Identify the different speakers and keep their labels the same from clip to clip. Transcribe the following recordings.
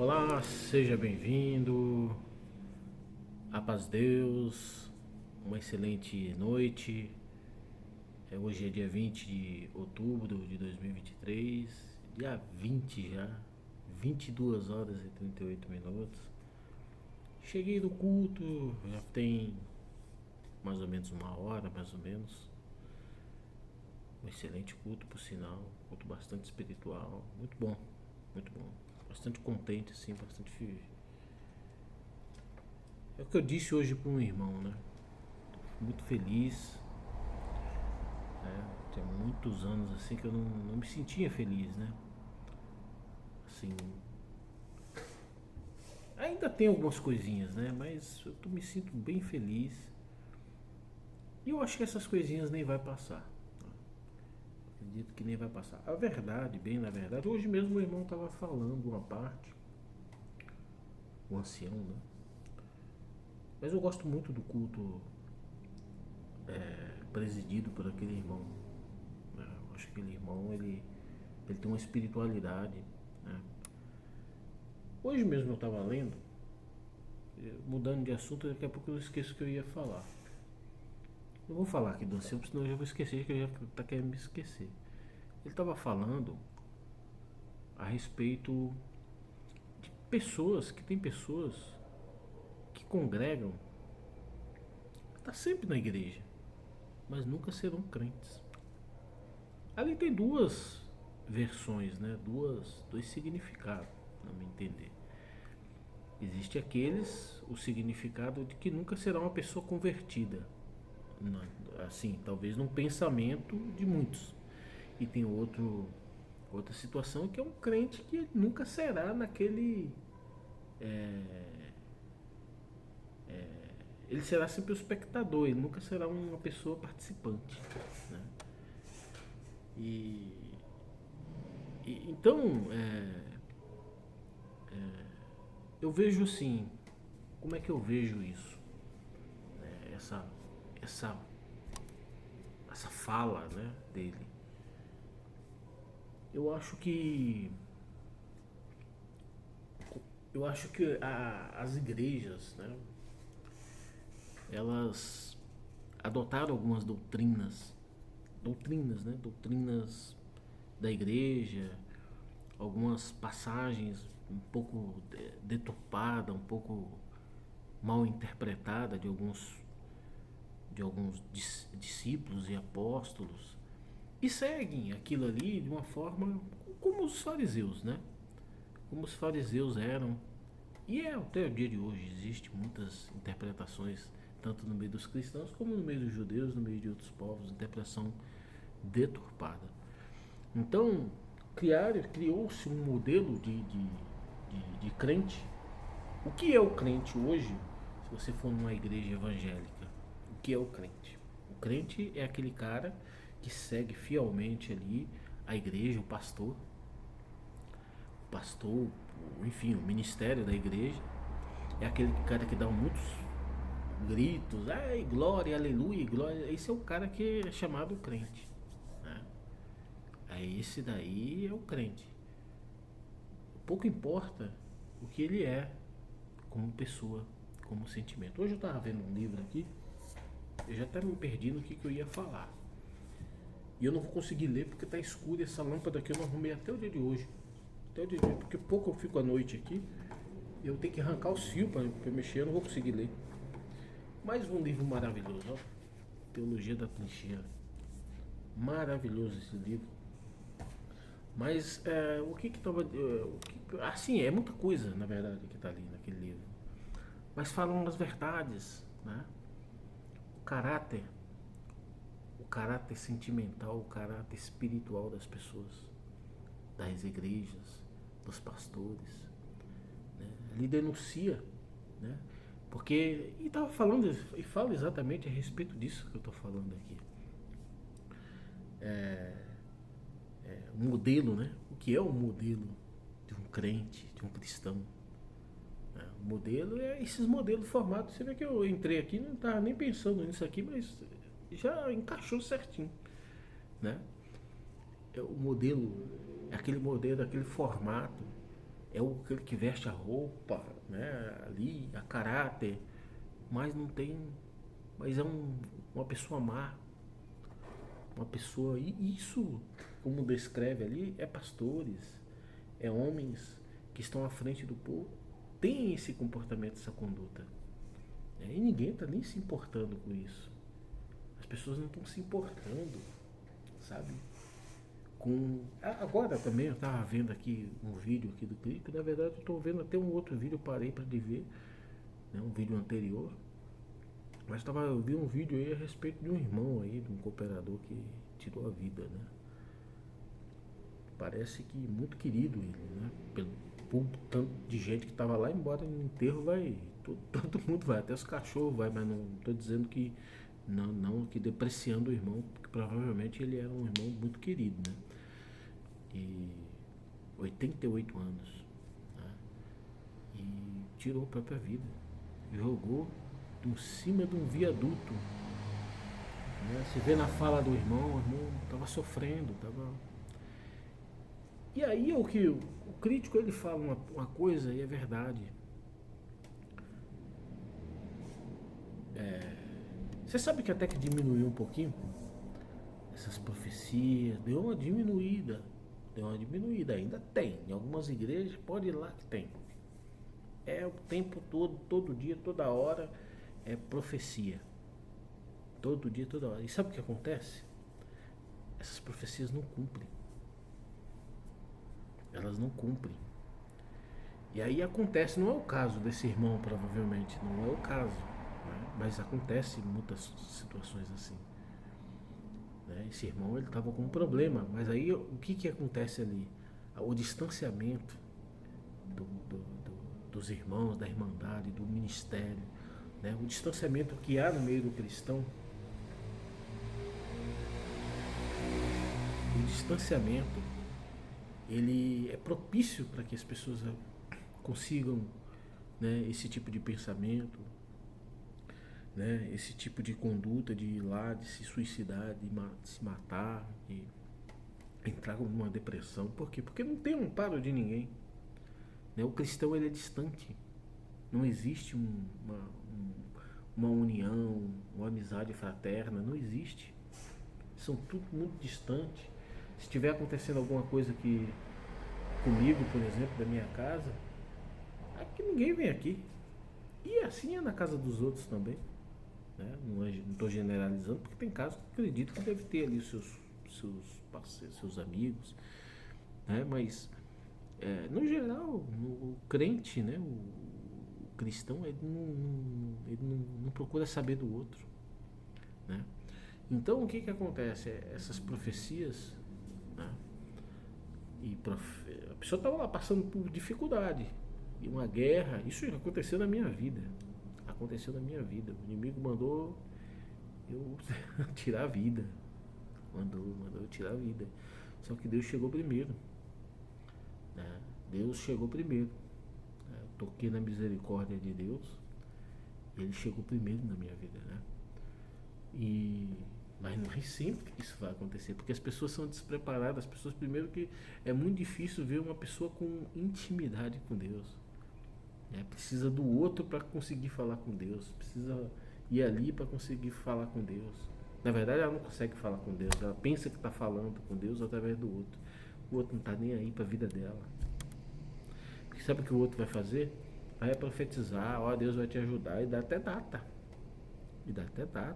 Speaker 1: Olá, seja bem-vindo. A paz de Deus. Uma excelente noite. Hoje é dia 20 de outubro de 2023. Dia 20 já. 22 horas e 38 minutos. Cheguei do culto. Já tem mais ou menos uma hora, mais ou menos. Um excelente culto, por sinal. Culto bastante espiritual. Muito bom. Muito bom. Bastante contente, assim, bastante. É o que eu disse hoje para um irmão, né? Muito feliz, né? Tem muitos anos assim que eu não me sentia feliz, né? Assim, ainda tem algumas coisinhas, né? Mas me sinto bem feliz. E eu acho que essas coisinhas nem vai passar. Né? Acredito que nem vai passar. A verdade, bem na verdade, hoje mesmo o irmão estava falando uma parte, o ancião, né? Mas eu gosto muito do culto presidido por aquele irmão. Né? Eu acho que aquele irmão, ele tem uma espiritualidade. Né? Hoje mesmo eu estava lendo, mudando de assunto, daqui a pouco eu esqueço o que eu ia falar. Não vou falar aqui do ancião, senão eu já vou esquecer, que eu já tá querendo me esquecer. Ele estava falando a respeito de pessoas, que tem pessoas que congregam, tá sempre na igreja, mas nunca serão crentes. Ali tem duas versões, né? Dois significados, não me entender. Existe o significado de que nunca será uma pessoa convertida, assim, talvez num pensamento de muitos. E tem outra situação que é um crente que nunca será naquele. Ele será sempre o espectador, ele nunca será uma pessoa participante. Né? E, então, eu vejo assim, como é que eu vejo isso? Essa, essa, essa fala, né, dele. Eu acho que as igrejas, né, elas adotaram algumas doutrinas, né, doutrinas da igreja, algumas passagens um pouco deturpada, um pouco mal interpretada de alguns discípulos e apóstolos, e seguem aquilo ali de uma forma como os fariseus, né? Como os fariseus eram. E até o dia de hoje existe muitas interpretações, tanto no meio dos cristãos como no meio dos judeus, no meio de outros povos, interpretação deturpada. Então, criou-se um modelo de crente. O que é o crente hoje, se você for numa igreja evangélica? O que é o crente? O crente é aquele cara que segue fielmente ali a igreja, o pastor, enfim, o ministério da igreja. É aquele cara que dá muitos gritos, ai, glória, aleluia, glória. Esse é o cara que é chamado crente. Né? Esse daí é o crente. Pouco importa o que ele é como pessoa, como sentimento. Hoje eu estava vendo um livro aqui, eu já até me perdi no que eu ia falar. E eu não vou conseguir ler porque está escuro e essa lâmpada aqui eu não arrumei até o dia de hoje. Até o dia de hoje, porque pouco eu fico à noite aqui, eu tenho que arrancar o fio para mexer, eu não vou conseguir ler. Mais um livro maravilhoso, ó. Teologia da Trincheira. Maravilhoso esse livro. Mas o que estava. Assim, é muita coisa, na verdade, que está ali naquele livro. Mas falam das verdades, né? O caráter. O caráter sentimental, o caráter espiritual das pessoas, das igrejas, dos pastores. Né? Ele denuncia, né? Porque. E estava falando, e fala exatamente a respeito disso que eu estou falando aqui. O modelo, né? O que é o modelo de um crente, de um cristão? Né? O modelo é esses modelos formados. Você vê que eu entrei aqui, não estava nem pensando nisso aqui, mas já encaixou certinho, né? O modelo, aquele modelo, aquele formato é aquele que veste a roupa, né, ali, a caráter, mas não tem, mas é uma pessoa má, uma pessoa, e isso, como descreve ali, é pastores, é homens que estão à frente do povo, tem esse comportamento, essa conduta. E ninguém está nem se importando com isso. As pessoas não estão se importando, sabe? Agora também eu estava vendo aqui um vídeo aqui do clipe, na verdade eu estou vendo até um outro vídeo, eu parei para ver, né, um vídeo anterior, mas eu vi um vídeo aí a respeito de um irmão aí, de um cooperador que tirou a vida, né? Parece que muito querido ele, né? Pelo tanto de gente que estava lá, embora no enterro vai, todo mundo vai, até os cachorros vai, mas não estou dizendo que não que depreciando o irmão, porque provavelmente ele era um irmão muito querido, né? E 88 anos, né? E tirou a própria vida, jogou em cima de um viaduto, né? Se vê na fala do irmão, o irmão estava sofrendo, e aí é o que o crítico ele fala uma coisa e é verdade. Você sabe que até que diminuiu um pouquinho essas profecias, deu uma diminuída, ainda tem, em algumas igrejas, pode ir lá que tem. É o tempo todo dia, toda hora, é profecia. Todo dia, toda hora. E sabe o que acontece? Essas profecias não cumprem. Elas não cumprem. E aí acontece, não é o caso desse irmão, provavelmente, não é o caso, né? Mas acontece muitas situações assim, né? Esse irmão ele estava com um problema, mas aí o que acontece ali? O distanciamento dos irmãos, da irmandade, do ministério, né? O distanciamento que há no meio do cristão, o distanciamento ele é propício para que as pessoas consigam, né, esse tipo de pensamento, né, esse tipo de conduta de ir lá, de se suicidar, de se matar, de entrar numa depressão. Por quê? Porque não tem amparo de ninguém, né? O cristão ele é distante, não existe uma união, uma amizade fraterna, não existe, são tudo muito distante. Se estiver acontecendo alguma coisa que comigo, por exemplo, da minha casa, aqui ninguém vem aqui. E assim é na casa dos outros também, né? Não estou generalizando, porque tem casos que acredito que deve ter ali os seus parceiros, seus amigos, né? Mas no geral, o crente, né? O cristão, ele não procura saber do outro, né? Então o que acontece? Essas profecias, né? A pessoa estava lá passando por dificuldade e uma guerra. Isso aconteceu na minha vida. O inimigo mandou eu tirar a vida. Mandou eu tirar a vida. Só que Deus chegou primeiro, né? Deus chegou primeiro, né? Eu toquei na misericórdia de Deus e Ele chegou primeiro na minha vida, né? Mas não é sempre que isso vai acontecer, porque as pessoas são despreparadas. As pessoas, primeiro, que é muito difícil ver uma pessoa com intimidade com Deus, né? Precisa do outro para conseguir falar com Deus, precisa ir ali para conseguir falar com Deus. Na verdade, ela não consegue falar com Deus, ela pensa que está falando com Deus através do outro. O outro não está nem aí para a vida dela. Porque sabe o que o outro vai fazer? Vai profetizar, ó, Deus vai te ajudar, e dá até data.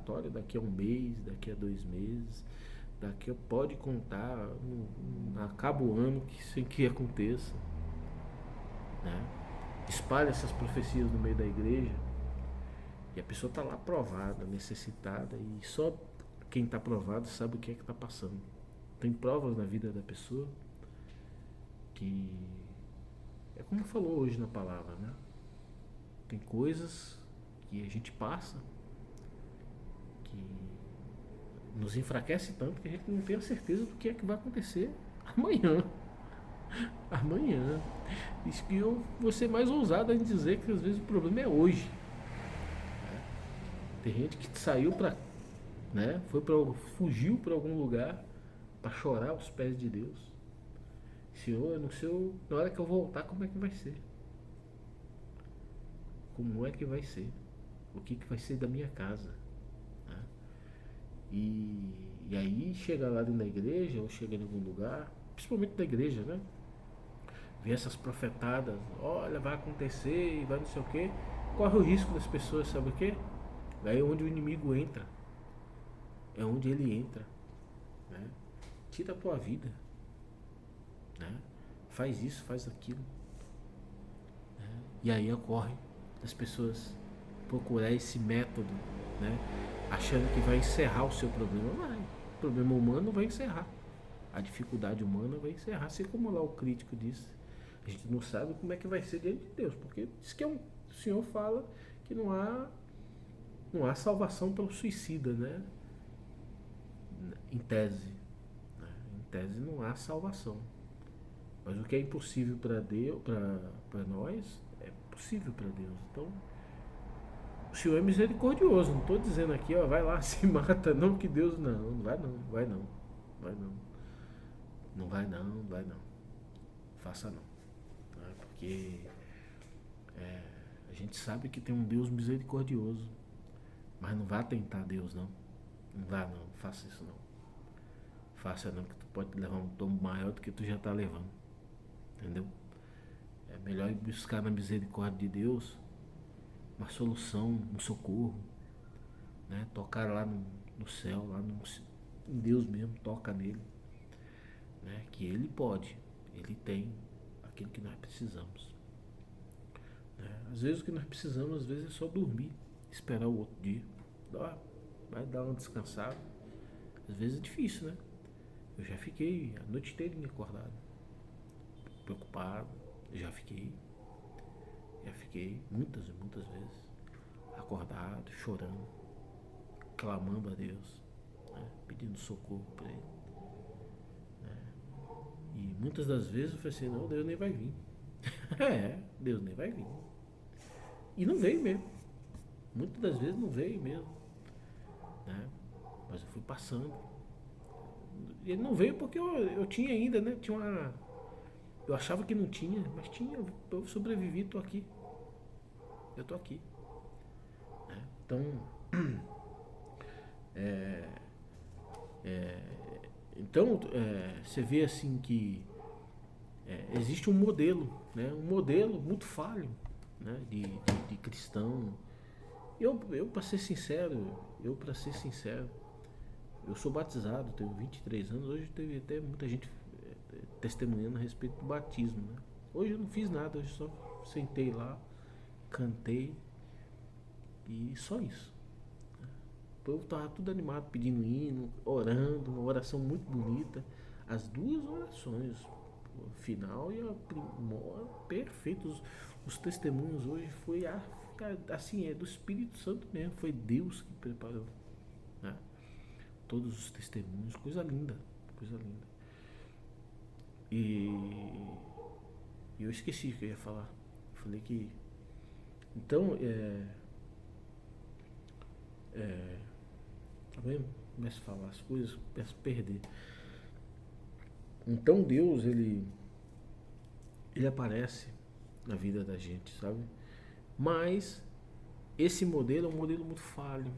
Speaker 1: Olha, daqui a um mês, daqui a 2 meses, pode contar, acaba o ano sem que aconteça, né? Espalha essas profecias no meio da igreja e a pessoa está lá provada, necessitada, e só quem está provado sabe o que é que está passando. Tem provas na vida da pessoa que é como falou hoje na palavra, né? Tem coisas que a gente passa que nos enfraquece tanto que a gente não tem a certeza do que é que vai acontecer amanhã. Isso que eu vou ser mais ousado em dizer que às vezes o problema é hoje. Tem gente que saiu fugiu para algum lugar para chorar aos pés de Deus, Senhor, eu não sei na hora que eu voltar como é que vai ser. Como é que vai ser? O que vai ser da minha casa? Né? E aí chega lá na igreja, ou chega em algum lugar, principalmente na igreja, né? Vê essas profetadas, olha, vai acontecer e vai não sei o quê. Corre o risco das pessoas, sabe o quê? Aí é onde o inimigo entra. É onde ele entra. Né? Tira a tua vida. Né? Faz isso, faz aquilo. Né? E aí ocorre as pessoas procurar esse método, né? Achando que vai encerrar o seu problema. Vai. O problema humano vai encerrar. A dificuldade humana vai encerrar. Assim como lá o crítico disse. A gente não sabe como é que vai ser diante de Deus. Porque diz que o Senhor fala que não há salvação para o suicida, né? Em tese. Né? Em tese não há salvação. Mas o que é impossível para Deus, para nós, é possível para Deus. Então, o Senhor é misericordioso. Não estou dizendo aqui, ó, vai lá, se mata, não, que Deus não vai não, vai não, vai não, não vai não, vai não, faça não, né? Porque a gente sabe que tem um Deus misericordioso, mas não vá tentar Deus não, não vá não, faça isso não, faça não, que tu pode levar um tombo maior do que tu já está levando, entendeu? É melhor ir buscar na misericórdia de Deus uma solução, um socorro, né? Tocar lá no céu, lá em Deus mesmo, toca nele, né? Que ele pode, ele tem aquilo que nós precisamos, né? Às vezes o que nós precisamos, às vezes é só dormir, esperar o outro dia, vai dar uma descansada. Às vezes é difícil, né? Eu já fiquei a noite inteira acordado, preocupado, já fiquei muitas e muitas vezes acordado, chorando, clamando a Deus, né? Pedindo socorro para Ele. Né? E muitas das vezes eu falei assim, não, Deus nem vai vir. Deus nem vai vir. E não veio mesmo. Muitas das vezes não veio mesmo. Né? Mas eu fui passando. Ele não veio porque eu tinha ainda, né? Eu achava que não tinha, mas tinha. Eu sobrevivi, tô aqui. Eu tô aqui. Né? Então, é, você vê assim que existe um modelo, né? Um modelo muito falho, né? De cristão. Eu para ser sincero, eu sou batizado, tenho 23 anos, hoje teve até muita gente testemunhando a respeito do batismo, né? Hoje eu não fiz nada, hoje só sentei lá, cantei e só isso. O povo estava tudo animado, pedindo hino, orando, uma oração muito bonita. As duas orações, o final e a primora, perfeitos. Os testemunhos hoje foi assim, do Espírito Santo mesmo, foi Deus que preparou, né? Todos os testemunhos, coisa linda, coisa linda. E eu esqueci o que eu ia falar. Eu falei que. Então, tá vendo? Começo a falar as coisas, começo a perder. Então Deus, ele aparece na vida da gente, sabe? Mas esse modelo é um modelo muito falho.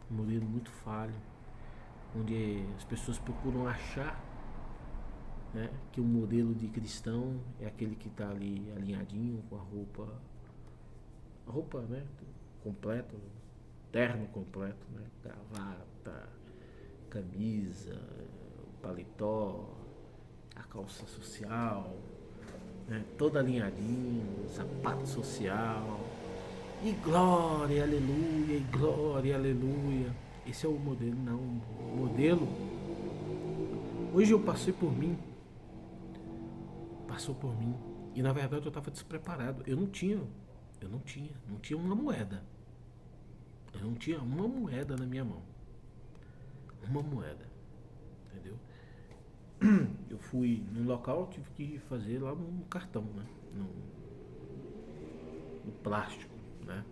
Speaker 1: Um modelo muito falho. Onde as pessoas procuram achar, né, que o modelo de cristão é aquele que está ali alinhadinho com a roupa, né, completa, terno completo, né, gravata, camisa, paletó, a calça social, né, toda alinhadinho, sapato social, e glória, aleluia. Esse é o modelo, não. O modelo. Hoje eu passou por mim. E na verdade eu estava despreparado. Eu não tinha uma moeda. Eu não tinha uma moeda na minha mão. Uma moeda. Entendeu? Eu fui num local, tive que fazer lá no cartão, né? No plástico, né?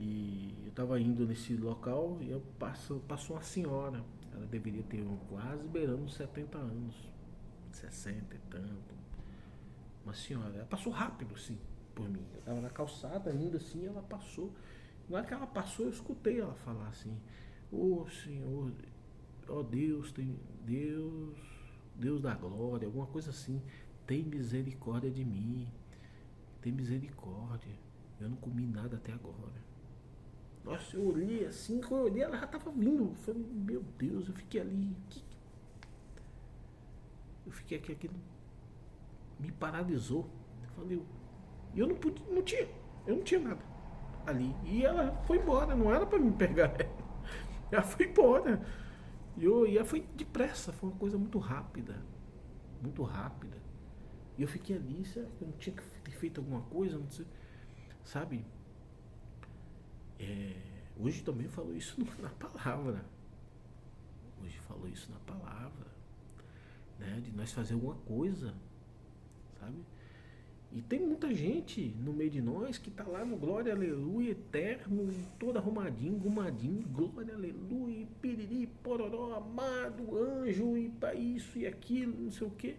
Speaker 1: E eu estava indo nesse local e passou uma senhora. Ela deveria ter quase beirando 70 anos. 60 e tanto. Uma senhora, ela passou rápido assim por mim. Eu tava na calçada ainda assim, ela passou. Na hora que ela passou, eu escutei ela falar assim: Ô Senhor, ó Deus, Deus da glória, alguma coisa assim, tem misericórdia de mim, tem misericórdia. Eu não comi nada até agora. Nossa, eu olhei assim, quando eu olhei, ela já tava vindo. Eu falei, meu Deus, eu fiquei ali. Eu fiquei aqui, aquilo me paralisou. Eu falei, eu não pude, eu não tinha nada ali. E ela foi embora, não era pra me pegar. Ela foi embora. E ela foi depressa, foi uma coisa muito rápida. Muito rápida. E eu fiquei ali, será que eu não tinha que ter feito alguma coisa? Não sei, sabe? Hoje também falou isso na palavra. Hoje falou isso na palavra. Né? De nós fazer alguma coisa. Sabe? E tem muita gente no meio de nós que tá lá no glória, aleluia, eterno, todo arrumadinho, gumadinho, glória, aleluia, piriri, pororó, amado, anjo, e para isso e aquilo, não sei o quê.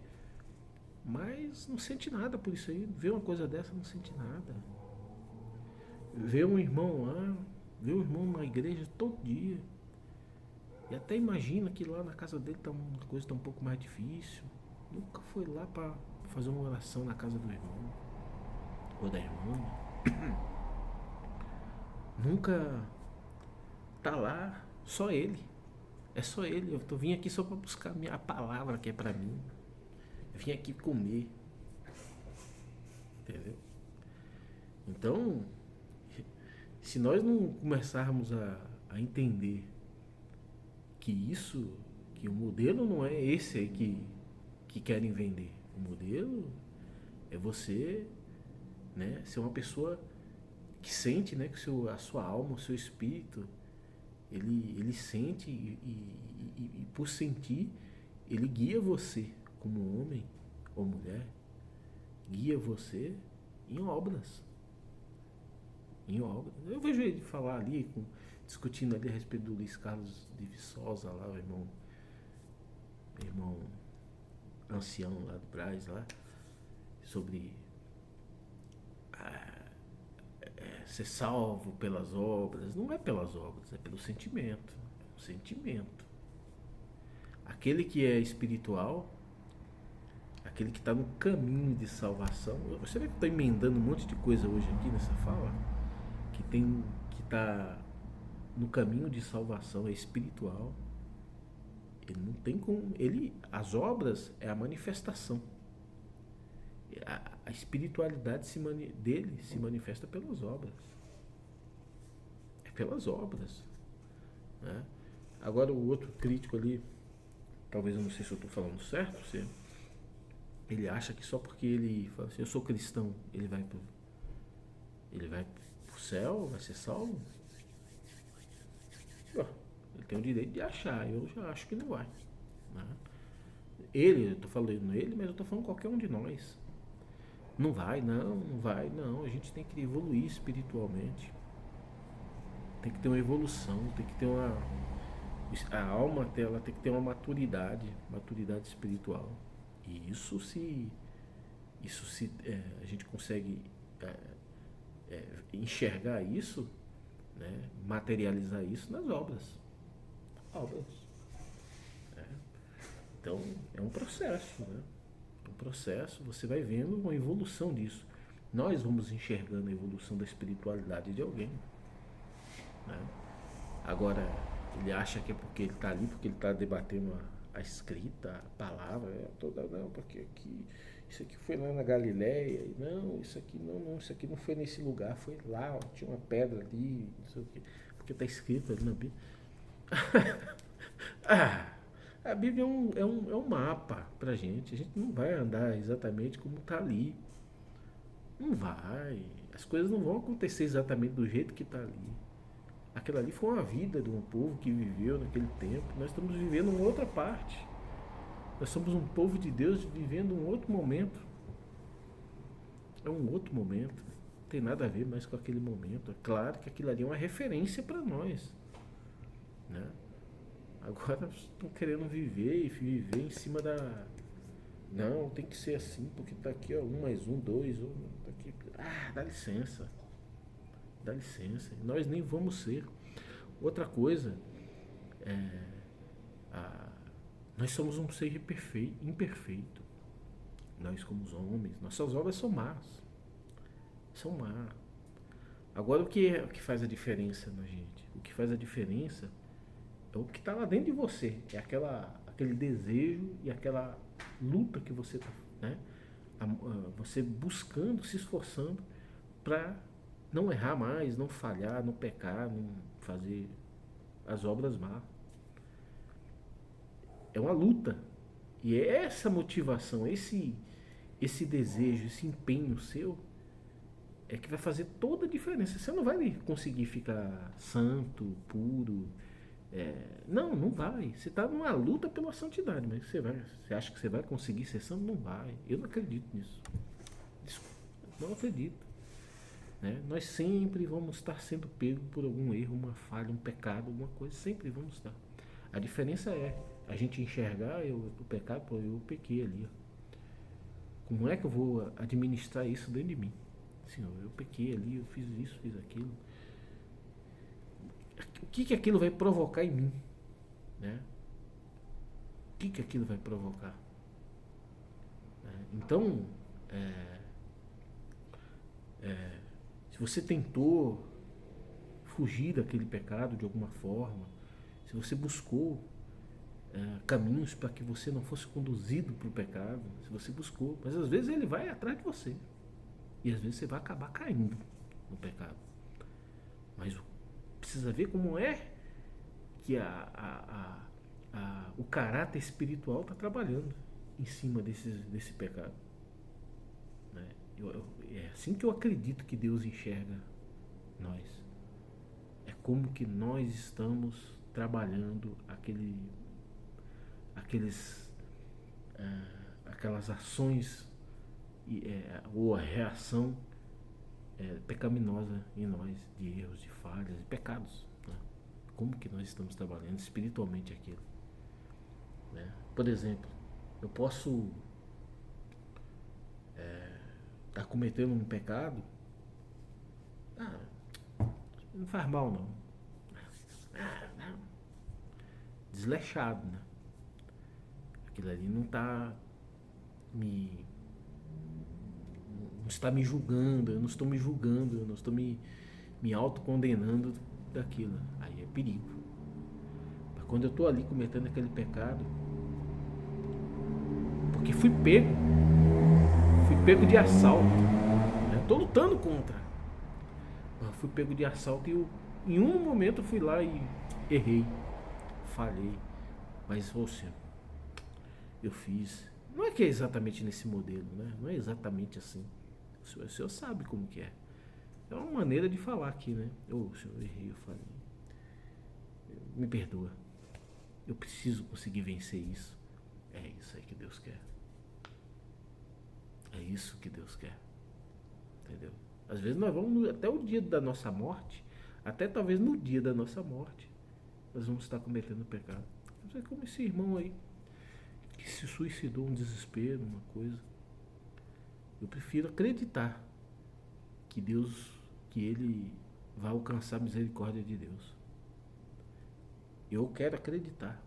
Speaker 1: Mas não sente nada por isso aí. Vê uma coisa dessa, não sente nada. Vê um irmão lá, vê um irmão na igreja todo dia. E até imagina que lá na casa dele tá uma coisa tá um pouco mais difícil. Nunca foi lá para fazer uma oração na casa do irmão ou da irmã. Nunca tá lá, só ele. É só ele. Eu vim aqui só para buscar a palavra que é para mim. Eu vim aqui comer. Entendeu? Então, se nós não começarmos a entender que o modelo não é esse aí que querem vender. O modelo é você, né, ser uma pessoa que sente, né, que a sua alma, o seu espírito, ele sente e por sentir, ele guia você como homem ou mulher, guia você em obras. Em obras. Eu vejo ele falar ali, discutindo ali a respeito do Luiz Carlos de Viçosa lá, o irmão ancião lá do Braz lá, sobre ser salvo pelas obras. Não é pelas obras, é pelo sentimento. É um sentimento. Aquele que é espiritual, aquele que está no caminho de salvação. Você vê que eu estou emendando um monte de coisa hoje aqui nessa fala, que está no caminho de salvação, é espiritual. Ele não tem como. As obras é a manifestação. A espiritualidade dele se manifesta pelas obras. É pelas obras. Né? Agora o outro crítico ali, talvez eu não sei se eu estou falando certo, ele acha que só porque ele fala assim, eu sou cristão, ele vai pro céu, vai ser salvo? Ele tem o direito de achar, eu já acho que não vai. Né? Eu estou falando ele, mas eu estou falando qualquer um de nós. Não vai, não. A gente tem que evoluir espiritualmente. Tem que ter uma evolução, tem que ter a alma dela tem que ter uma maturidade espiritual. E a gente consegue enxergar isso, né, materializar isso nas obras. Então é um processo, né? Um processo, você vai vendo uma evolução disso. Nós vamos enxergando a evolução da espiritualidade de alguém, né? Agora, ele acha que é porque ele está ali, porque ele está debatendo a escrita, a palavra, toda, não, porque isso aqui foi lá na Galileia, não, isso aqui não foi nesse lugar, foi lá, ó, tinha uma pedra ali, não sei o quê, porque está escrito ali na Bíblia. A Bíblia é um mapa pra gente. A gente não vai andar exatamente como está ali. Não vai. As coisas não vão acontecer exatamente do jeito que está ali. Aquilo ali foi uma vida de um povo que viveu naquele tempo. Nós estamos vivendo uma outra parte. Nós somos um povo de Deus vivendo um outro momento. É um outro momento. Não tem nada a ver mais com aquele momento. É claro que aquilo ali é uma referência para nós, né? Agora estão querendo viver em cima Não, tem que ser assim, porque tá aqui, ó, 1 mais 1, 2, tá aqui. Dá licença. Dá licença. Nós nem vamos ser. Outra coisa, a- nós somos um ser imperfeito. Nós como homens, nossas obras são más. São más. Agora o que faz a diferença na gente? O que faz a diferença é o que está lá dentro de você. É aquele desejo e aquela luta que você está, né? Você buscando, se esforçando para não errar mais, não falhar, não pecar, não fazer as obras más. É uma luta. E é essa motivação, esse desejo, esse empenho seu é que vai fazer toda a diferença. Você não vai conseguir ficar santo, puro. Não vai. Você está numa luta pela santidade, mas você acha que você vai conseguir ser santo? Não vai. Eu não acredito nisso. Desculpa, não acredito. Né? Nós sempre vamos estar sendo pegos por algum erro, uma falha, um pecado, alguma coisa. Sempre vamos estar. A diferença é a gente enxergar o pecado, pô, eu pequei ali. Ó. Como é que eu vou administrar isso dentro de mim? Senhor, eu pequei ali, eu fiz isso, fiz aquilo. O que aquilo vai provocar em mim? Né? O que aquilo vai provocar? Então, se você tentou fugir daquele pecado de alguma forma, se você buscou caminhos para que você não fosse conduzido para o pecado, se você buscou, mas às vezes ele vai atrás de você e às vezes você vai acabar caindo no pecado. Mas precisa ver como é que o caráter espiritual está trabalhando em cima desse pecado. Né? É assim que eu acredito que Deus enxerga nós. É como que nós estamos trabalhando aquelas ações ou a reação pecaminosa em nós, de erros, de falhas, de pecados. Né? Como que nós estamos trabalhando espiritualmente aquilo? Né? Por exemplo, eu posso estar cometendo um pecado, não faz mal não. Não. Desleixado, né? Aquilo ali não está me julgando, eu não estou me julgando, eu não estou me autocondenando daquilo. Aí é perigo. Mas quando eu estou ali cometendo aquele pecado, porque fui pego de assalto, né? Estou lutando contra, mas fui pego de assalto e em um momento eu fui lá e errei, falhei, mas Senhor, eu fiz. Não é que é exatamente nesse modelo, né? Não é exatamente assim. O senhor sabe como que é. É uma maneira de falar aqui, né? Senhor, eu errei, eu falei. Me perdoa. Eu preciso conseguir vencer isso. É isso aí que Deus quer. É isso que Deus quer. Entendeu? Às vezes nós vamos até o dia da nossa morte, até talvez no dia da nossa morte, nós vamos estar cometendo pecado. Não sei como esse irmão aí, que se suicidou, um desespero, uma coisa. Eu prefiro acreditar que ele vai alcançar a misericórdia de Deus. Eu quero acreditar.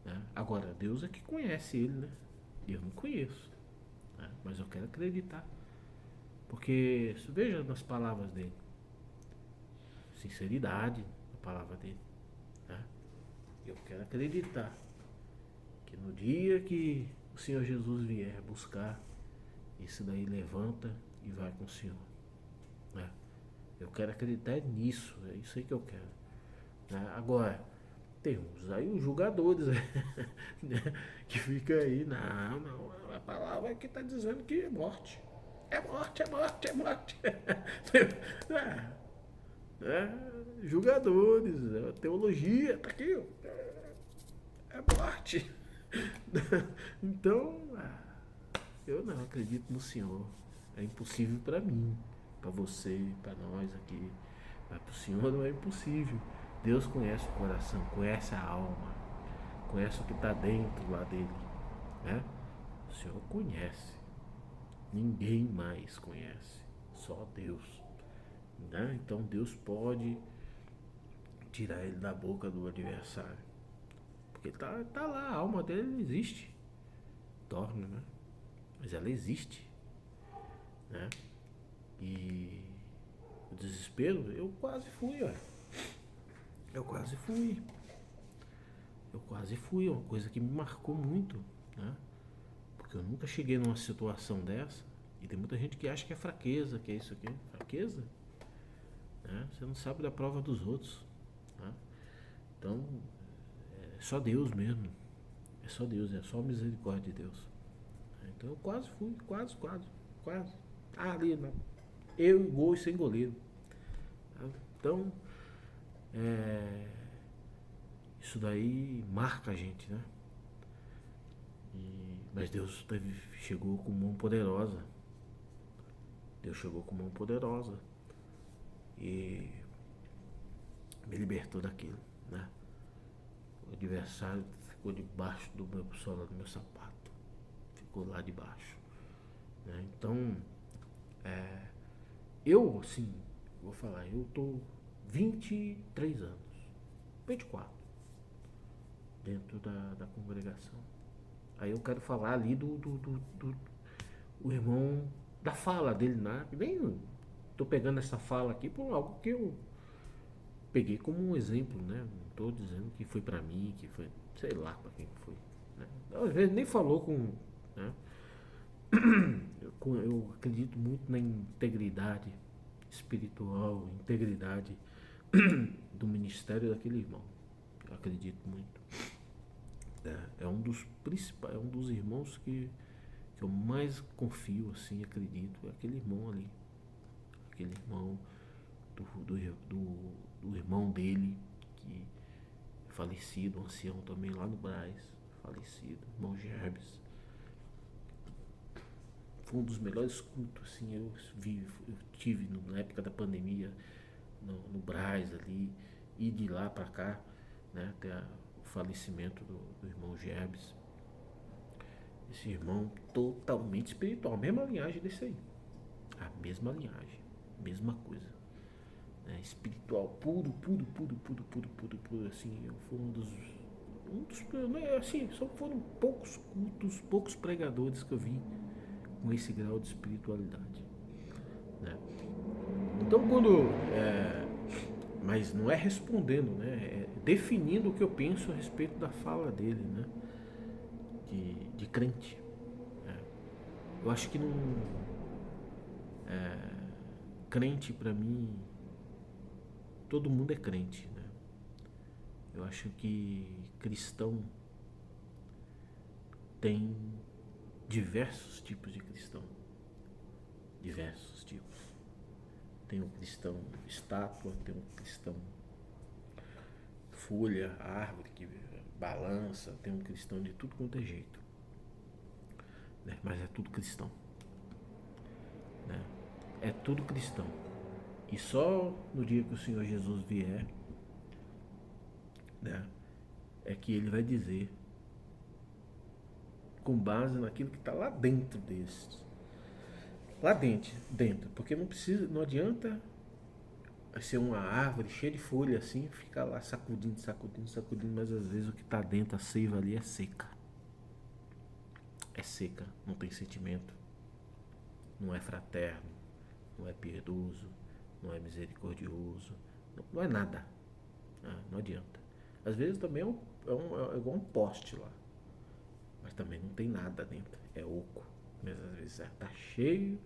Speaker 1: Né? Agora, Deus é que conhece ele, né? Eu não conheço. Né? Mas eu quero acreditar. Porque, veja nas palavras dele. Sinceridade na palavra dele. Né? Eu quero acreditar que no dia que o Senhor Jesus vier buscar, esse daí levanta e vai com o Senhor. Né? Eu quero acreditar nisso. É isso aí que eu quero. Né? Agora, tem uns aí, os julgadores, né? Que fica aí, não, a palavra que está dizendo que é morte. É morte, é morte, é morte. Julgadores, a teologia, tá aqui, é morte. Então, eu não acredito no Senhor. É impossível para mim, para você, para nós aqui. Mas para o Senhor não é impossível. Deus conhece o coração, conhece a alma, conhece o que está dentro lá dele. Né? O Senhor conhece. Ninguém mais conhece. Só Deus. Né? Então Deus pode tirar ele da boca do adversário. Porque tá lá, a alma dele existe. Dorme, né? Mas ela existe. Né? E o desespero, eu quase fui, ó. Eu quase fui. É uma coisa que me marcou muito, né? Porque eu nunca cheguei numa situação dessa. E tem muita gente que acha que é fraqueza, que é isso aqui. Fraqueza? Né? Você não sabe da prova dos outros. Né? Então, é só Deus mesmo. É só Deus, é só a misericórdia de Deus. Então eu quase fui, quase. Ali, né? Eu e gol e sem goleiro. Então, isso daí marca a gente, né? Mas Deus chegou com mão poderosa. Deus chegou com mão poderosa e me libertou daquilo, né? O adversário ficou debaixo do meu sola do meu sapato. Ficou lá debaixo. Né? Então, eu, assim, vou falar, eu tô 23 anos, 24, dentro da congregação. Aí eu quero falar ali do o irmão, da fala dele, né? Nem tô pegando essa fala aqui por algo que eu peguei como um exemplo, né? Não tô dizendo que foi pra mim, que foi, sei lá pra quem foi. Né? Às vezes nem falou com, né? Eu acredito muito na integridade espiritual, integridade do ministério daquele irmão. Eu acredito muito. É um dos principais, é um dos irmãos que eu mais confio, assim, acredito, é aquele irmão ali. Aquele irmão do irmão dele, que é falecido, ancião também lá no Brás, falecido, irmão Gerbes. Foi um dos melhores cultos, assim, eu tive na época da pandemia, no Brás ali, e de lá pra cá, né, até o falecimento do irmão Gerbes. Esse irmão totalmente espiritual, a mesma linhagem desse aí. A mesma linhagem, mesma coisa. Né? Espiritual, puro, assim, foi um dos assim, só foram poucos cultos, poucos pregadores que eu vi com esse grau de espiritualidade. Né? Então mas não é respondendo, né? É definindo o que eu penso a respeito da fala dele, né? De crente. Né? Eu acho que não. Crente pra mim, todo mundo é crente, né? Eu acho que cristão tem diversos tipos de cristão. Diversos tipos. Tem um cristão estátua, tem um cristão folha, árvore que balança, tem um cristão de tudo quanto é jeito. Né? Mas é tudo cristão. Né? É tudo cristão. E só no dia que o Senhor Jesus vier, né, é que ele vai dizer, com base naquilo que está lá dentro desses. Lá dentro. Porque não adianta ser uma árvore cheia de folha assim, ficar lá sacudindo, mas às vezes o que está dentro, a seiva ali é seca. É seca, não tem sentimento, não é fraterno, não é piedoso, não é misericordioso, não é nada. Não adianta. Às vezes também é igual um poste lá, mas também não tem nada dentro, é oco. Mas às vezes está cheio,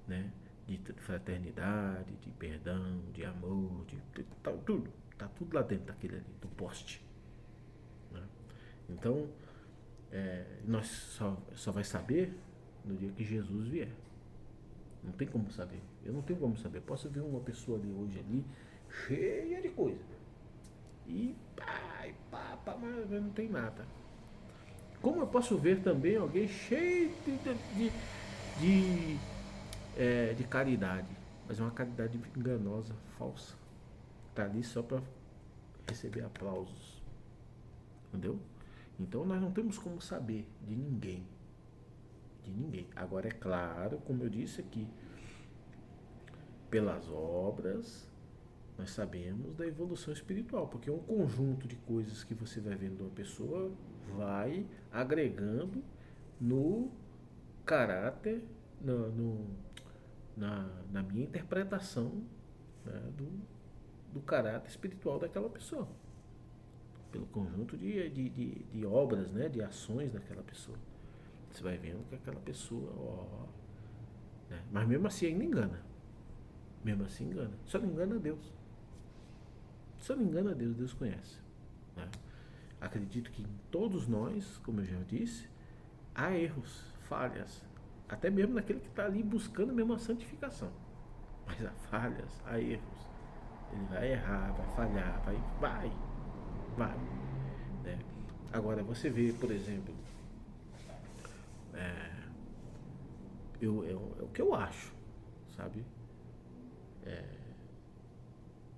Speaker 1: né, de fraternidade, de perdão, de amor, tá tudo lá dentro daquele ali, do poste. Né? Então, nós só vai saber no dia que Jesus vier. Não tem como saber. Eu não tenho como saber. Posso ver uma pessoa ali hoje ali, cheia de coisa. E mas não tem nada. Como eu posso ver também alguém cheio de caridade, mas é uma caridade enganosa, falsa. Tá ali só para receber aplausos. Entendeu? Então nós não temos como saber de ninguém. De ninguém. Agora é claro, como eu disse aqui, pelas obras nós sabemos da evolução espiritual, porque um conjunto de coisas que você vai vendo uma pessoa vai agregando no caráter, na minha interpretação, né, do caráter espiritual daquela pessoa, pelo conjunto de obras, né, de ações daquela pessoa. Você vai vendo que aquela pessoa, né, mas mesmo assim ainda engana. Mesmo assim engana. Só não engana Deus. Só não engana Deus, Deus conhece. Né? Acredito que em todos nós, como eu já disse, há erros, falhas. Até mesmo naquele que está ali buscando mesmo a santificação. Mas há falhas, há erros. Ele vai errar, vai falhar, vai. Né? Agora, você vê, por exemplo, é o que eu acho, sabe?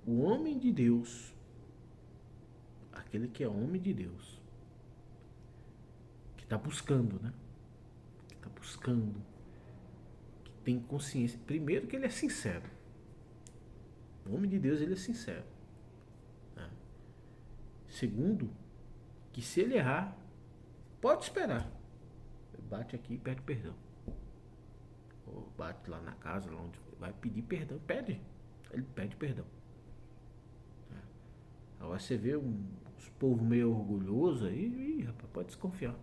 Speaker 1: O homem de Deus, aquele que é homem de Deus, que está buscando, né? Que está buscando, que tem consciência. Primeiro que ele é sincero. O homem de Deus, ele é sincero. Né? Segundo, que se ele errar, pode esperar. Bate aqui e pede perdão. Ou bate lá na casa, lá onde vai pedir perdão. Pede. Ele pede perdão. Agora você vê uns povos meio orgulhosos aí, rapaz, pode desconfiar.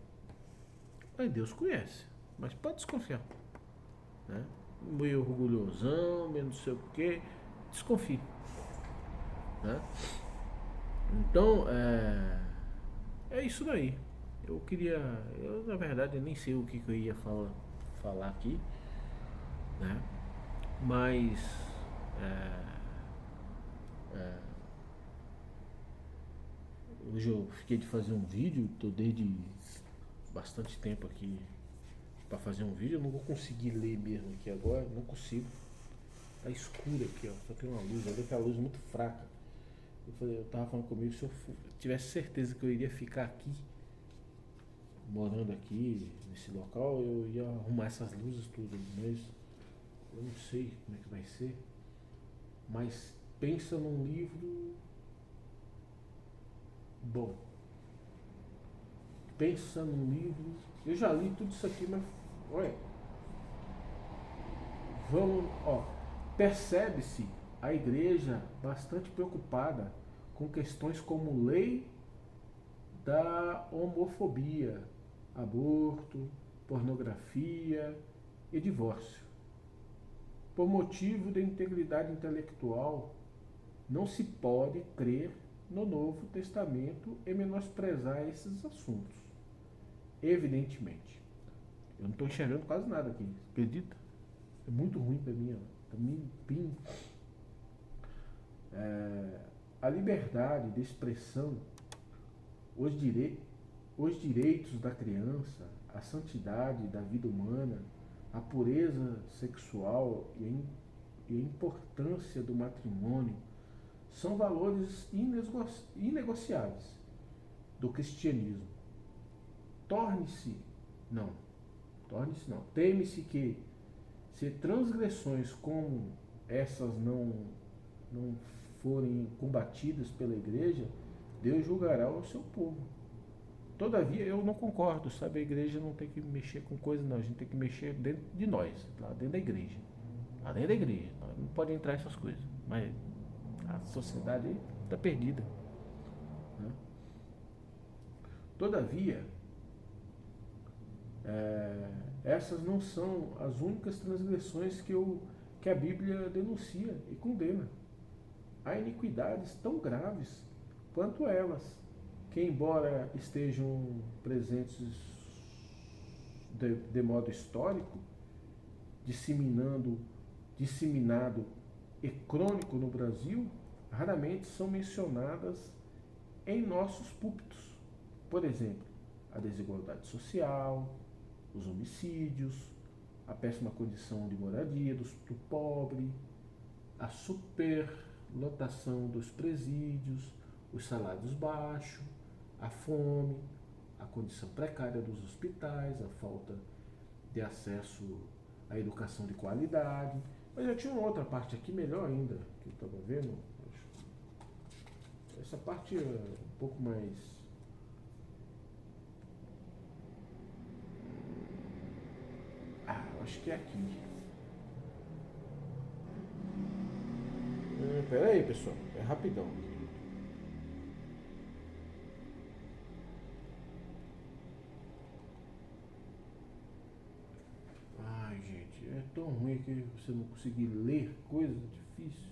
Speaker 1: Mas Deus conhece, mas pode desconfiar. Né? Meio orgulhosão, meio não sei o que, desconfie. Né? Então, é isso daí. Eu na verdade nem sei o que eu ia falar aqui, né? Mas hoje eu fiquei de fazer um vídeo, tô desde bastante tempo aqui para fazer um vídeo, eu não vou conseguir ler mesmo aqui agora, não consigo. Tá escuro aqui, ó, só tem uma luz, eu vejo que a luz é muito fraca. Eu tava falando comigo, se eu tivesse certeza que eu iria ficar aqui, morando aqui, nesse local, eu ia arrumar essas luzes tudo, mas eu não sei como é que vai ser. Mas pensa num livro bom. Pensa num livro. Eu já li tudo isso aqui, mas olha, percebe-se a igreja bastante preocupada com questões como lei da homofobia, aborto, pornografia e divórcio. Por motivo da integridade intelectual, não se pode crer no Novo Testamento e menosprezar esses assuntos. Evidentemente. Eu não estou enxergando quase nada aqui, acredita? É muito ruim para mim, ó. Tá bem. A liberdade de expressão, os direitos da criança, a santidade da vida humana, a pureza sexual e a importância do matrimônio são valores inegociáveis do cristianismo. Teme-se que, se transgressões como essas não forem combatidas pela igreja, Deus julgará o seu povo. Todavia, eu não concordo, sabe? A igreja não tem que mexer com coisa, não. A gente tem que mexer dentro de nós, lá dentro da igreja. Lá dentro da igreja. Não pode entrar essas coisas. Mas a sociedade está perdida. Né? Todavia, essas não são as únicas transgressões que a Bíblia denuncia e condena. Há iniquidades tão graves quanto elas, que embora estejam presentes de modo histórico, disseminado e crônico no Brasil, raramente são mencionadas em nossos púlpitos. Por exemplo, a desigualdade social, os homicídios, a péssima condição de moradia do pobre, a superlotação dos presídios, os salários baixos, a fome, a condição precária dos hospitais, a falta de acesso à educação de qualidade. Mas eu tinha uma outra parte aqui, melhor ainda, que eu estava vendo. Essa parte é um pouco mais. Acho que é aqui. Pera aí, pessoal, é rapidão. Ai, gente, é tão ruim que você não conseguir ler coisa difícil.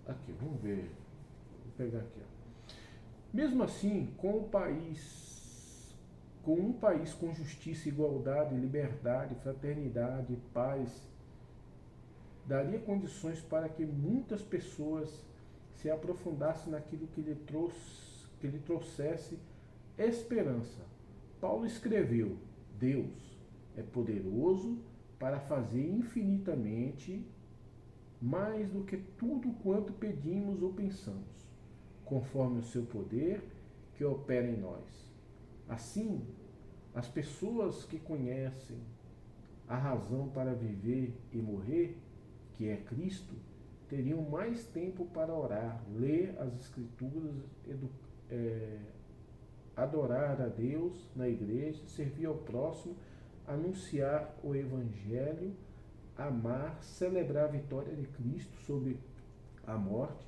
Speaker 1: Aqui, vamos ver. Vou pegar aqui. Ó. Mesmo assim, com um país com justiça, igualdade, liberdade, fraternidade, paz, daria condições para que muitas pessoas se aprofundassem naquilo que lhe trouxesse esperança. Paulo escreveu: Deus é poderoso para fazer infinitamente mais do que tudo quanto pedimos ou pensamos, conforme o seu poder que opera em nós. Assim, as pessoas que conhecem a razão para viver e morrer, que é Cristo, teriam mais tempo para orar, ler as Escrituras, adorar a Deus na igreja, servir ao próximo, anunciar o Evangelho, amar, celebrar a vitória de Cristo sobre a morte.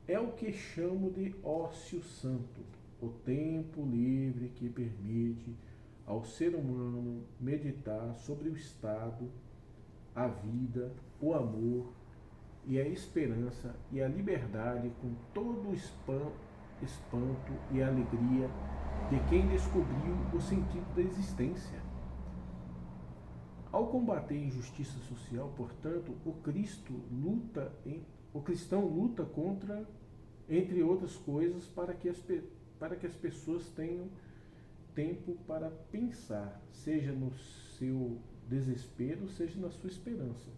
Speaker 1: É o que chamo de ócio santo, o tempo livre que permite ao ser humano meditar sobre o estado, a vida, o amor e a esperança e a liberdade com todo o espanto e a alegria de quem descobriu o sentido da existência. Ao combater a injustiça social, portanto, o cristão luta contra, entre outras coisas, para que as pessoas tenham tempo para pensar, seja no seu desespero, seja na sua esperança.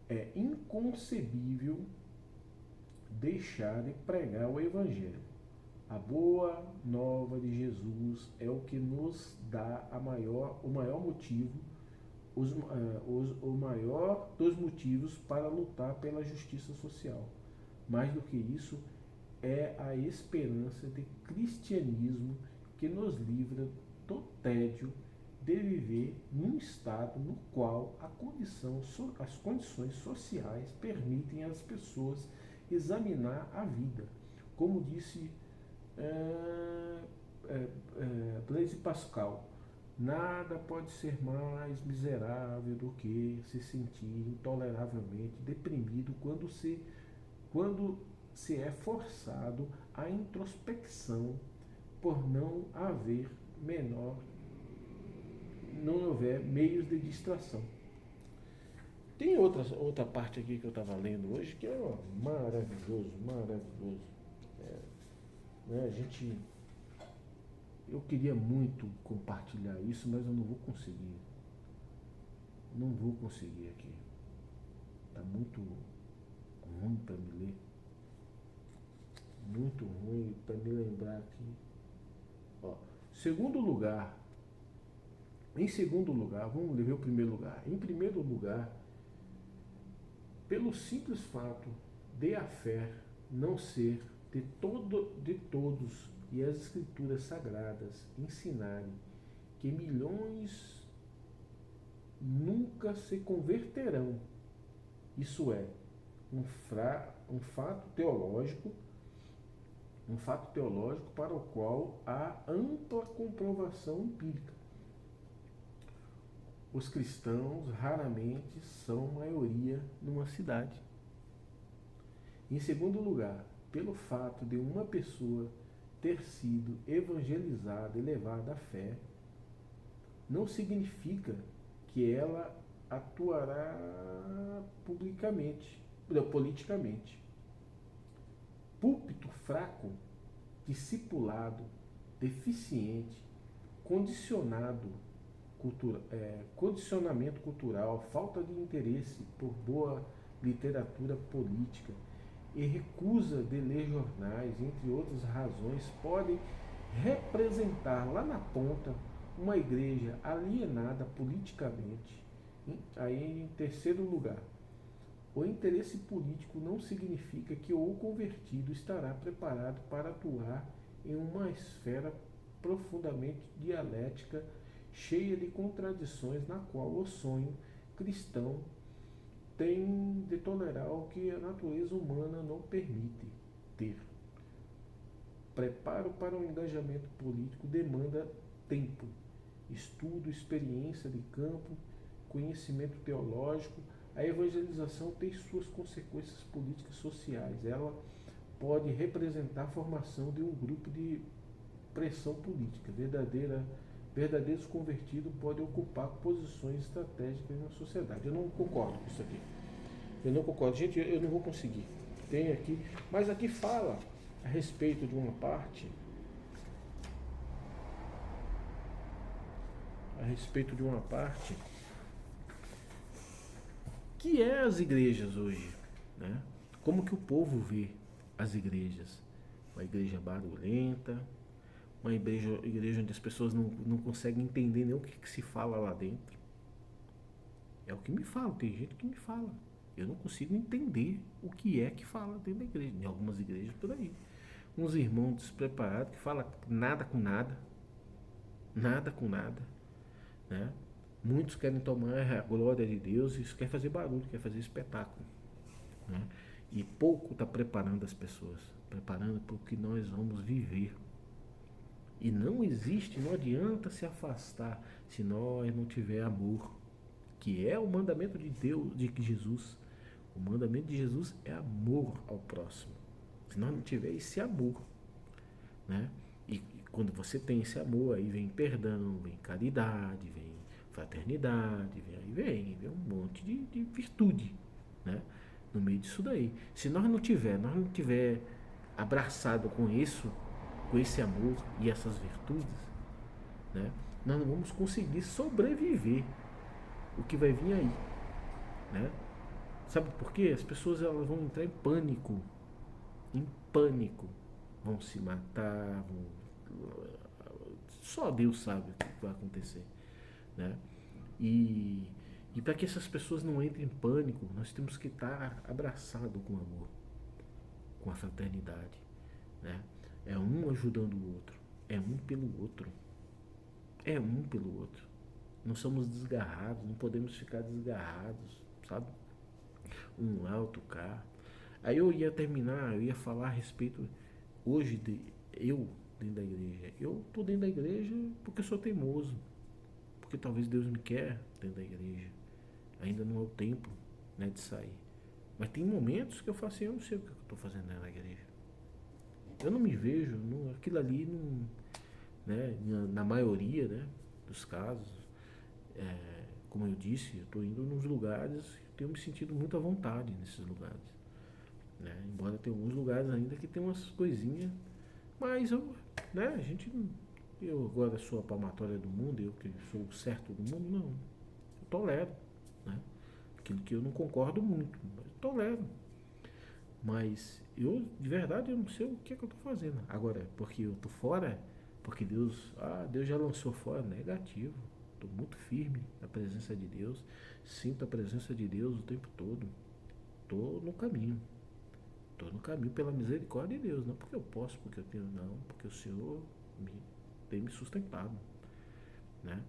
Speaker 1: É inconcebível deixar de pregar o Evangelho. A boa nova de Jesus é o que nos dá o maior motivo, o maior dos motivos para lutar pela justiça social. Mais do que isso, é a esperança de cristianismo que nos livra do tédio de viver num estado no qual as condições sociais permitem às pessoas examinar a vida. Como disse Blaise Pascal, nada pode ser mais miserável do que se sentir intoleravelmente deprimido quando se é forçado à introspecção por não houver meios de distração. Tem outra parte aqui que eu estava lendo hoje que é maravilhoso. Eu queria muito compartilhar isso, mas eu não vou conseguir. Não vou conseguir aqui. Está muito ruim para me ler. Muito ruim para me lembrar aqui. Em segundo lugar, vamos ver o primeiro lugar. Em primeiro lugar, pelo simples fato de a fé não ser de todos e as escrituras sagradas ensinarem que milhões nunca se converterão. Isso é um fato teológico para o qual há ampla comprovação empírica. Os cristãos raramente são maioria numa cidade. Em segundo lugar, pelo fato de uma pessoa ter sido evangelizada e levada à fé, não significa que ela atuará politicamente. Púlpito fraco, discipulado, deficiente, condicionamento cultural, falta de interesse por boa literatura política e recusa de ler jornais, entre outras razões, podem representar lá na ponta uma igreja alienada politicamente. Aí, em terceiro lugar, o interesse político não significa que o convertido estará preparado para atuar em uma esfera profundamente dialética, cheia de contradições, na qual o sonho cristão tem de tolerar o que a natureza humana não permite ter. Preparo para o engajamento político demanda tempo, estudo, experiência de campo, conhecimento teológico. A evangelização tem suas consequências políticas sociais. Ela pode representar a formação de um grupo de pressão política. Verdadeiros convertidos podem ocupar posições estratégicas na sociedade. Eu não concordo com isso aqui. Eu não concordo. Gente, eu não vou conseguir. Tem aqui, mas aqui fala a respeito de uma parte, que é as igrejas hoje, né? Como que o povo vê as igrejas? Uma igreja barulhenta, uma igreja onde as pessoas não conseguem entender nem o que se fala lá dentro. É o que me fala, tem gente que me fala. Eu não consigo entender o que é que fala dentro da igreja. Em algumas igrejas por aí. Uns irmãos despreparados que falam nada com nada. Nada com nada. Né? Muitos querem tomar a glória de Deus e isso quer fazer barulho, quer fazer espetáculo. Né? E pouco está preparando as pessoas. Preparando para o que nós vamos viver. E não adianta se afastar se nós não tiver amor. Que é o mandamento de Deus, de Jesus. O mandamento de Jesus é amor ao próximo. Se nós não tiver esse amor, né? E quando você tem esse amor, aí vem perdão, vem caridade, vem fraternidade, vem um monte de virtude, né? No meio disso daí. Se nós não tiver abraçado com isso, com esse amor e essas virtudes, né? Nós não vamos conseguir sobreviver o que vai vir aí, né? Sabe por quê? As pessoas elas vão entrar em pânico, vão se matar, só Deus sabe o que vai acontecer, né? E para que essas pessoas não entrem em pânico, nós temos que estar abraçado com amor, com a fraternidade, né? É um ajudando o outro, é um pelo outro, Não somos desgarrados, não podemos ficar desgarrados, sabe? Um lá, outro cá. Aí eu ia falar a respeito hoje eu dentro da igreja. Eu tô dentro da igreja porque eu sou teimoso, porque talvez Deus me quer dentro da igreja. Ainda não é o tempo, né, de sair. Mas tem momentos que eu falo assim, eu não sei o que eu estou fazendo dentro da igreja. Eu não me vejo, aquilo ali, né, na maioria, né, dos casos. Como eu disse, eu estou indo nos lugares, tenho me sentido muito à vontade nesses lugares, né? Embora tenha alguns lugares ainda que tem umas coisinhas, mas né, eu agora sou a palmatória do mundo, eu que sou o certo do mundo, não, eu tolero, né? Aquilo que eu não concordo muito, mas eu tolero, mas de verdade eu não sei o que é que eu estou fazendo agora, porque eu estou fora, porque Deus já lançou fora, negativo. Estou muito firme na presença de Deus, sinto a presença de Deus o tempo todo. Estou no caminho pela misericórdia de Deus, não porque eu posso, porque eu tenho, não, porque o Senhor tem me sustentado, né?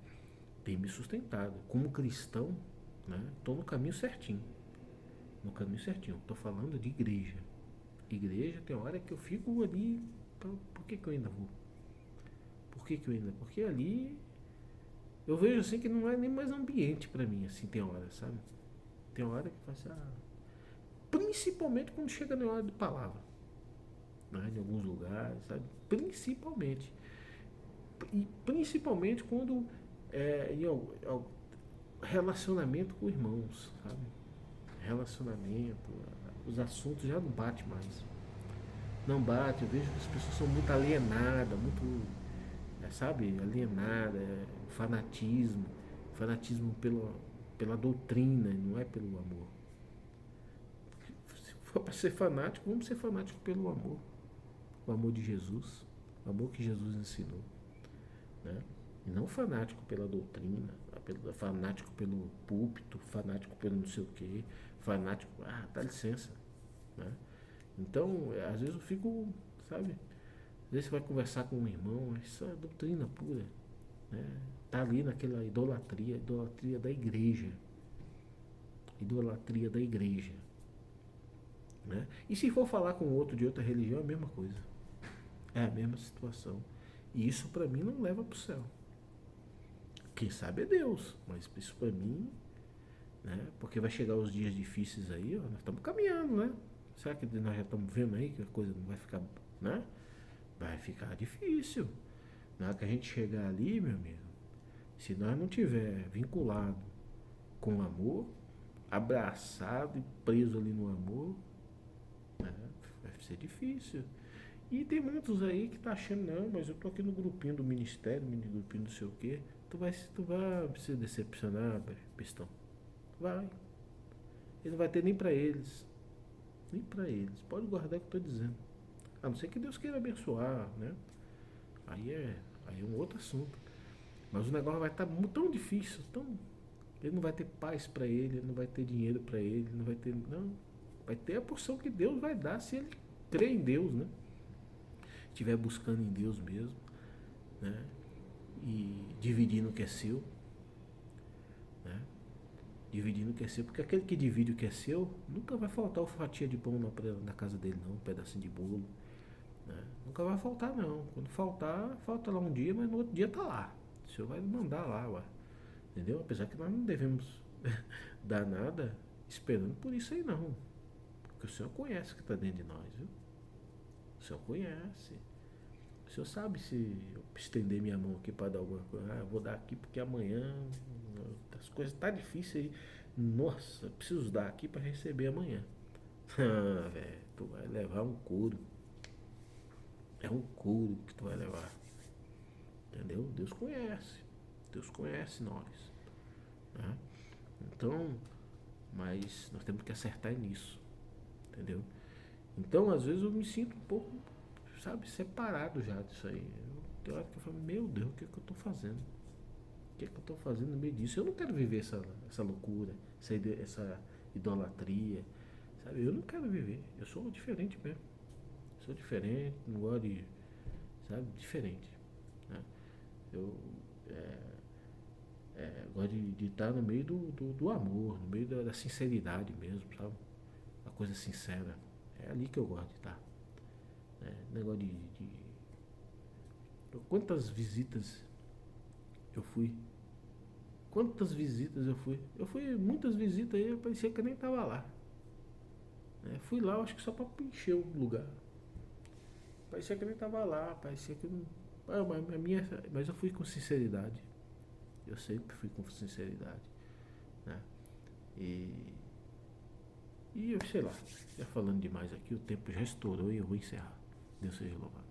Speaker 1: Tem me sustentado. Como cristão, né? Estou no caminho certinho. Estou falando de igreja. Igreja tem hora que eu fico ali, por que eu ainda vou? Porque ali eu vejo assim que não é nem mais ambiente pra mim, assim, tem hora, sabe? Tem hora que faz principalmente quando chega na hora de palavra, né? Em alguns lugares, sabe? Principalmente. E principalmente quando em relacionamento com irmãos, sabe? Relacionamento, os assuntos já não batem mais. Não bate, eu vejo que as pessoas são muito alienadas, muito, sabe, alienada, fanatismo pela doutrina, não é pelo amor, for para ser fanático, vamos ser fanáticos pelo amor. O amor de Jesus. O amor que Jesus ensinou. Né? E não fanático pela doutrina, fanático pelo púlpito, fanático pelo não sei o quê, fanático. Dá licença. Né? Então, às vezes eu fico, sabe? Às vezes você vai conversar com um irmão, isso é doutrina pura. Né? Tá ali naquela idolatria da igreja. Idolatria da igreja. Né? E se for falar com outro de outra religião, é a mesma coisa. É a mesma situação. E isso para mim não leva para o céu. Quem sabe é Deus, mas isso para mim, né? Porque vai chegar os dias difíceis aí, ó, nós estamos caminhando, né? Será que nós já estamos vendo aí que a coisa não vai ficar, né? Vai ficar difícil. Na hora que a gente chegar ali, meu amigo, se nós não tiver vinculado com amor, abraçado e preso ali no amor, né? Vai ser difícil. E tem muitos aí que tá achando, não, mas eu tô aqui no grupinho do ministério, no grupinho não sei o quê. Tu vai se decepcionar, pistão. Vai. Ele não vai ter nem pra eles. Nem pra eles. Pode guardar o que eu tô dizendo. A não ser que Deus queira abençoar, né? Aí é um outro assunto. Mas o negócio vai estar tão difícil, tão... Ele não vai ter paz pra ele não vai ter dinheiro pra ele, não vai ter... Não. Vai ter a porção que Deus vai dar se ele crer em Deus, né? Estiver buscando em Deus mesmo, né? E dividindo o que é seu, né? Dividindo o que é seu, porque aquele que divide o que é seu, nunca vai faltar uma fatia de pão na casa dele, não, um pedacinho de bolo, né? Nunca vai faltar, não. Quando faltar, falta lá um dia, mas no outro dia tá lá. O Senhor vai mandar lá, ué. Entendeu? Apesar que nós não devemos dar nada esperando por isso aí, não. Porque o Senhor conhece o que está dentro de nós, viu? O Senhor conhece. O Senhor sabe se eu estender minha mão aqui para dar alguma coisa. Eu vou dar aqui porque amanhã as coisas tá difíceis aí. Nossa, eu preciso dar aqui para receber amanhã. Velho, tu vai levar um couro. É um couro que tu vai levar. Entendeu? Deus conhece. Deus conhece nós. Né? Então, mas nós temos que acertar nisso. Entendeu? Então, às vezes eu me sinto um pouco, sabe, separado já disso aí. Tem hora que eu falo, meu Deus, o que é que eu estou fazendo? O que é que eu estou fazendo no meio disso? Eu não quero viver essa loucura, essa idolatria, sabe? Eu não quero viver. Eu sou diferente mesmo. Sou diferente, não gosto de, sabe, diferente. Né? Eu gosto de estar no meio do amor, no meio da sinceridade mesmo, sabe? Uma coisa sincera. É ali que eu gosto de estar. Negócio de. Quantas visitas eu fui? Quantas visitas eu fui? Eu fui muitas visitas aí, parecia que eu nem estava lá. Fui lá, acho que só para encher o lugar. Parecia que eu nem estava lá, parecia que eu não. Mas eu fui com sinceridade. Eu sempre fui com sinceridade. Né? E eu sei lá, já falando demais aqui, o tempo já estourou e eu vou encerrar. Deus seja louvado.